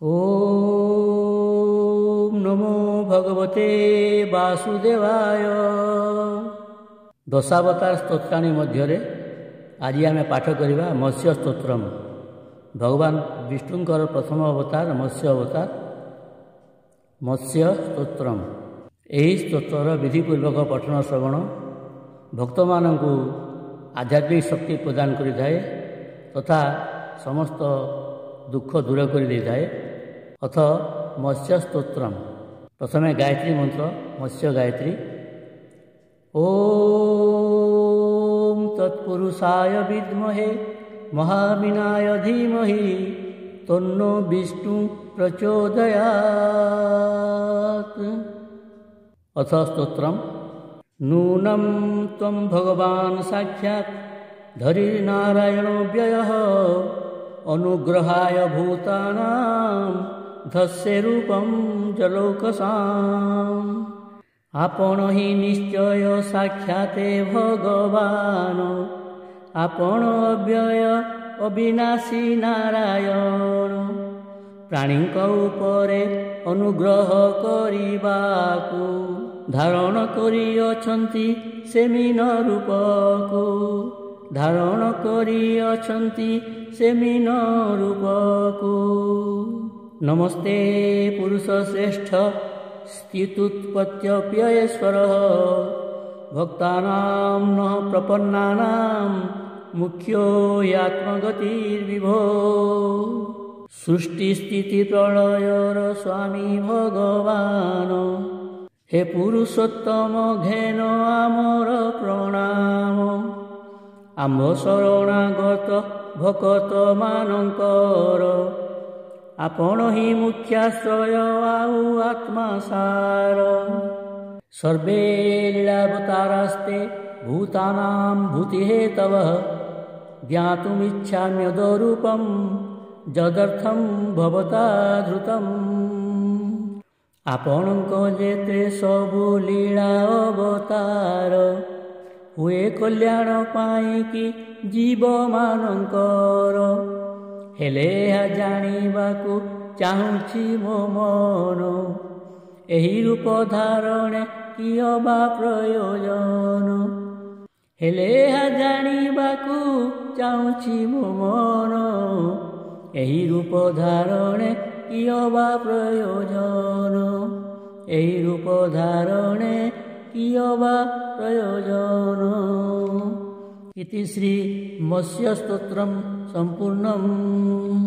ओम नमो भगवते वासुदेवाय। दशावतार स्तोत्राणी मध्य आज आम पाठ करवा मत्स्य स्तोत्रम। भगवान विष्णुंकर प्रथम अवतार मत्स्य अवतार मत्स्य स्तोत्रम। यही स्तोत्र विधिपूर्वक पठन श्रवण भक्त मानू आध्यात्मिक शक्ति प्रदान करिଥାଏ तथा समस्त दुख दूर कर देଥାଏ। अथ मत्स्य स्तोत्रम। प्रथमे गायत्री मंत्र मत्स्य गायत्री। ओम तत्पुरुषाय विद्महे महावीनाय धीमहि तन्नो विष्णु प्रचोदयात्। अथ स्तोत्रम। नूनं त्वं भगवान् साक्षात् धरिर्नारायणो व्ययः अनुग्रहाय भूतानां धस्य रूपं जलोकसाम्। आपण हि निश्चय साक्षाते भगवान आपण अव्यय अविनाशी नारायण। प्राणीक उपरे अनुग्रह करिबाकु धारण करिअछन्ति से मीन रूपकु धारण करिअछन्ति से मीन रूपकु। नमस्ते पुरुष श्रेष्ठ स्थितुत्पत्त्यप्ययेश्वरः भक्तानां न प्रपन्नानां मुख्यो यात्मगतिर्विभो। सृष्टिस्थिति प्रलयर स्वामी भगवान हे पुरुषोत्तम घेन आमर प्रणाम। आम शरणागत भक्त मानकर आपण ही मुख्याश्रय आउ आत्मा सार। सर्वे लीलावतारास्ते भूतानां भूतिहेतवः ज्ञातुमिच्छाम्यदरूपं जदर्थं भवता धृतम्। आपणक जेते सबु लीला अवतार हुए कल्याण पाइकी जीव मानकर हेले जानिबाकु चाहुछि मो मन। एही रूप धारणे कियो बा प्रयोजन हेले जानिबाकु चाहुछि मो मन। एही रूप धारणे कियो बा प्रयोजन एही रूप धारणे कियो बा प्रयोजन। इति श्री मत्स्य स्तोत्रम संपूर्णम्।